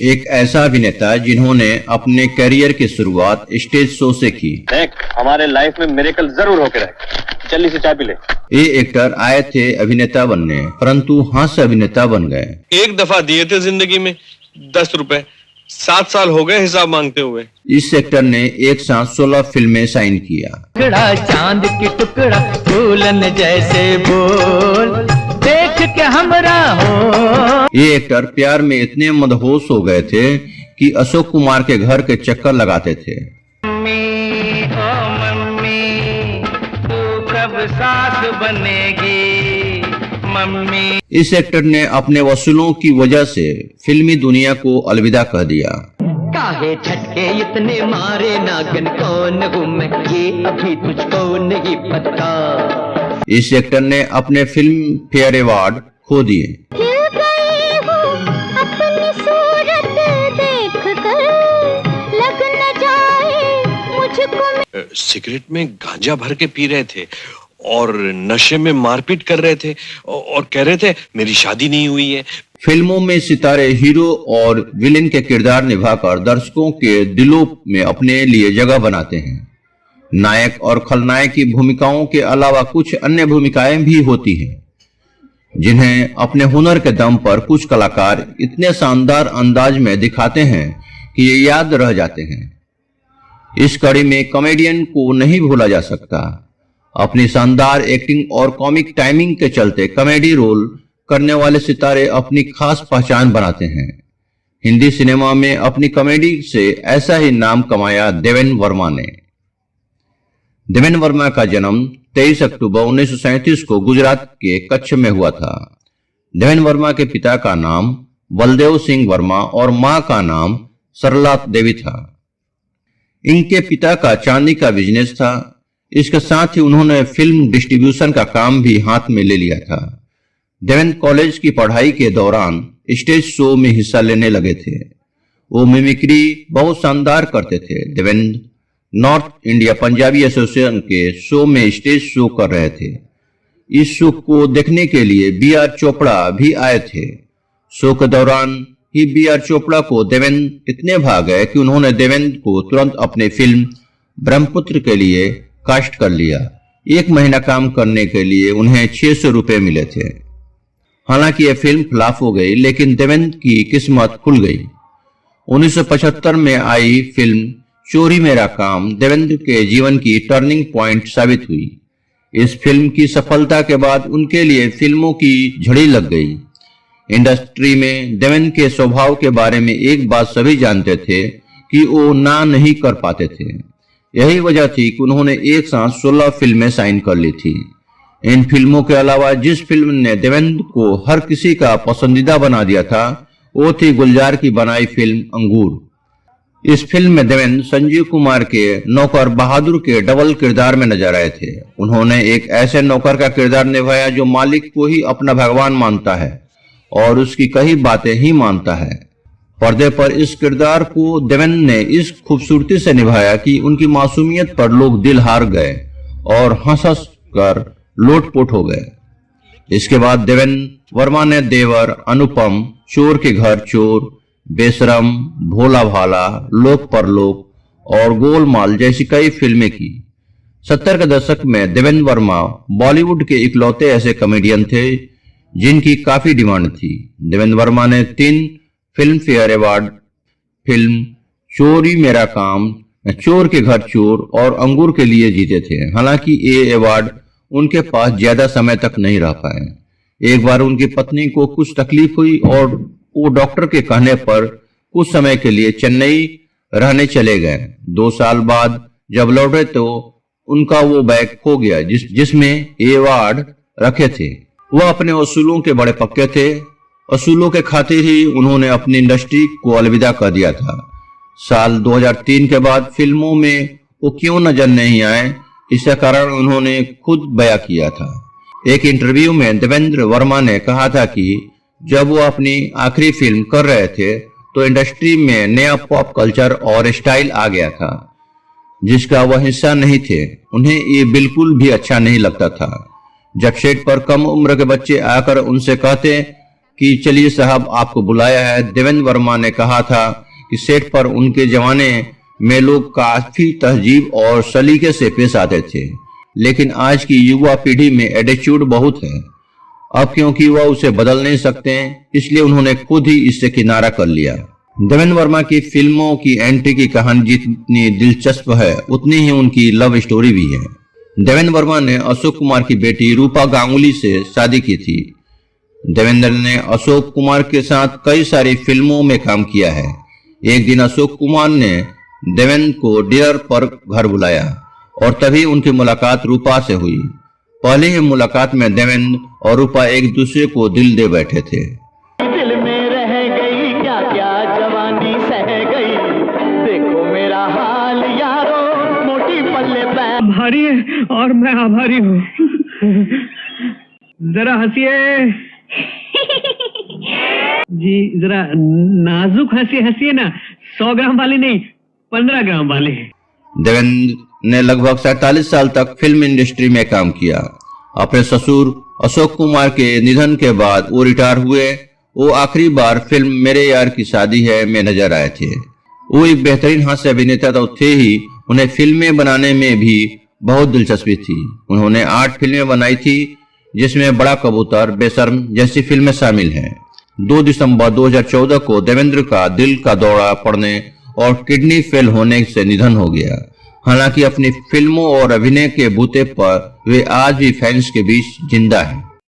एक ऐसा अभिनेता जिन्होंने अपने करियर की शुरुआत स्टेज शो से की। हमारे लाइफ में मिरेकल जरूर होके रहे। जल्दी से चाय पी ले। ये एक्टर आए थे अभिनेता बनने, परंतु हास्य अभिनेता बन गए। एक दफा दिए थे जिंदगी में 10 रुपए, 7 साल हो गए हिसाब मांगते हुए। इस एक्टर ने एक साथ 16 फिल्में साइन किया। टुकड़ा चांद की टुकड़ा फूलन जैसे बोल देख के हमरा हो। ये एक्टर प्यार में इतने मदहोश हो गए थे कि अशोक कुमार के घर के चक्कर लगाते थे। मम्मी ओ मम्मी तू कब सास बनेगी मम्मी। इस एक्टर ने अपने वसूलों की वजह से फिल्मी दुनिया को अलविदा कह दिया। काहे झटके इतने मारे नागन कौन हूँ मैं ये अभी तुझको नहीं पता। इस एक्टर ने अपने फिल्म फेयर अवार्ड खो दिए। सिगरेट में गांजा भर के पी रहे थे और नशे में मारपीट कर रहे थे और कह रहे थे मेरी शादी नहीं हुई है। फिल्मों में सितारे हीरो और विलेन के किरदार निभाकर दर्शकों के दिलों में अपने लिए जगह बनाते हैं। नायक और खलनायक की भूमिकाओं के अलावा कुछ अन्य भूमिकाएं भी होती हैं, जिन्हें अपने हुनर के दम पर कुछ कलाकार इतने शानदार अंदाज में दिखाते हैं कि ये याद रह जाते हैं। इस कड़ी में कॉमेडियन को नहीं भूला जा सकता। अपनी शानदार एक्टिंग और कॉमिक टाइमिंग के चलते कॉमेडी रोल करने वाले सितारे अपनी खास पहचान बनाते हैं। हिंदी सिनेमा में अपनी कॉमेडी से ऐसा ही नाम कमाया देवेंद्र वर्मा ने। देवेंद्र वर्मा का जन्म 23 अक्टूबर 1937 को गुजरात के कच्छ में हुआ था। देवेंद्र वर्मा के पिता का नाम बलदेव सिंह वर्मा और मां का नाम सरला देवी था। इनके पिता का चांदी का बिजनेस था। इसके साथ ही उन्होंने फिल्म डिस्ट्रीब्यूशन का काम भी हाथ में ले लिया था। देवेंद्र कॉलेज की पढ़ाई के दौरान स्टेज शो में हिस्सा लेने लगे थे। वो मिमिक्री बहुत शानदार करते थे। Devendra north India Punjabi association के शो में स्टेज शो कर रहे थे। इस शो को देखने के लिए B.R. चोपड़ा भी आए थे। शो के दौरान ही B.R. चोपड़ा को देवेंद्र इतने भा गए कि उन्होंने देवेंद्र को तुरंत अपने फिल्म ब्रह्मपुत्र के लिए कास्ट कर लिया। 1 महीना काम करने के लिए उन्हें 600 रुपए मिले थे। हालांकि यह फिल्म फ्लॉप हो गई, लेकिन देवेंद्र की किस्मत खुल गई। 1975 में आई फिल्म चोरी मेरा काम देवेंद्र के जीवन की टर्निंग पॉइंट साबित हुई। इस फिल्म की सफलता के बाद उनके लिए फिल्मों की झड़ी लग गई। इंडस्ट्री में देवेंद्र के स्वभाव के बारे में एक बात सभी जानते थे कि वो ना नहीं कर पाते थे। यही वजह थी कि उन्होंने एक साथ 16 फिल्में साइन कर ली थी। इन फिल्मों के अलावा जिस फिल्म ने देवेंद्र को हर किसी का पसंदीदा बना दिया था, वो थी गुलजार की बनाई फिल्म अंगूर। इस फिल्म में देवेंद्र संजीव कुमार के नौकर बहादुर के डबल किरदार में नजर आए थे। उन्होंने एक ऐसे नौकर का किरदार निभाया जो मालिक को ही अपना भगवान मानता है और उसकी कई बातें ही मानता है। पर्दे पर इस किरदार को देवेंद्र ने इस खूबसूरती से निभाया कि उनकी मासूमियत पर लोग दिल हार गए और हंस कर लोटपोट हो गए। इसके बाद देवेंद्र वर्मा ने देवर, अनुपम, चोर के घर चोर, बेशरम, भोला भाला, लोक परलोक और गोलमाल जैसी कई फिल्में की। 70 के दशक में देवेंद्र वर्मा बॉलीवुड के इकलौते ऐसे कॉमेडियन थे जिनकी काफी डिमांड थी। देवेंद्र वर्मा ने 3 फिल्म फेयर अवार्ड फिल्म चोरी मेरा काम, चोर के घर चोर और अंगूर के लिए जीते थे। हालांकि ये अवार्ड उनके पास ज्यादा समय तक नहीं रह पाए। एक बार उनकी पत्नी को कुछ तकलीफ हुई और वो डॉक्टर के कहने पर कुछ समय के लिए चेन्नई रहने चले गए। 2 साल बाद जब लौटे तो उनका वो बैग खो गया जिसमें ये अवार्ड रखे थे। वह अपने असूलों के बड़े पक्के थे। असूलों के खातिर ही उन्होंने अपनी इंडस्ट्री को अलविदा कर दिया था। साल 2003 के बाद फिल्मों में वो क्यों नजर नहीं आए, इसका कारण उन्होंने खुद बयां किया था। एक इंटरव्यू में देवेंद्र वर्मा ने कहा था कि जब वो अपनी आखिरी फिल्म कर रहे थे तो इंडस्ट्री में नया पॉप कल्चर और स्टाइल आ गया था जिसका वह हिस्सा नहीं थे। उन्हें ये बिल्कुल भी अच्छा नहीं लगता था। जब सेट पर कम उम्र के बच्चे आकर उनसे कहते कि चलिए साहब आपको बुलाया है, देवेंद्र वर्मा ने कहा था कि सेट पर उनके जमाने में लोग काफी तहजीब और सलीके से पेश आते थे, लेकिन आज की युवा पीढ़ी में एटीट्यूड बहुत है। अब क्योंकि वह उसे बदल नहीं सकते, इसलिए उन्होंने खुद ही इससे किनारा कर लिया। देवेंद्र वर्मा की फिल्मों की एंट्री की कहानी जितनी दिलचस्प है, उतनी ही उनकी लव स्टोरी भी है। देवेंद्र वर्मा ने अशोक कुमार की बेटी रूपा गांगुली से शादी की थी। देवेंद्र ने अशोक कुमार के साथ कई सारी फिल्मों में काम किया है। एक दिन अशोक कुमार ने देवेंद्र को डिनर पर घर बुलाया और तभी उनकी मुलाकात रूपा से हुई। पहली ही मुलाकात में देवेंद्र और रूपा एक दूसरे को दिल दे बैठे थे। दिल में रह गई क्या क्या जवानी सह गई, देखो मेरा हाल यारो, मोटी पल्ले पे भारी है और मैं आभारी हूँ। जरा हंसिए जी, जरा नाजुक हंसिए ना, 100 ग्राम वाली नहीं, 15 ग्राम वाली। देवेंद्र ने लगभग 47 साल तक फिल्म इंडस्ट्री में काम किया। अपने ससुर अशोक कुमार के निधन के बाद वो रिटायर हुए। वो आखिरी बार फिल्म मेरे यार की शादी है में नजर आए थे। वो एक बेहतरीन हास्य अभिनेता तो थे ही, उन्हें फिल्में बनाने में भी बहुत दिलचस्पी थी। उन्होंने 8 फिल्में बनाई थी, जिसमें बड़ा कबूतर, बेशर्म जैसी फिल्में शामिल हैं। 2 दिसंबर 2014 को देवेंद्र का दिल का दौरा पड़ने और किडनी फेल होने से निधन हो गया। हालांकि अपनी फिल्मों और अभिनय के बूते पर वे आज भी फैंस के बीच जिंदा हैं।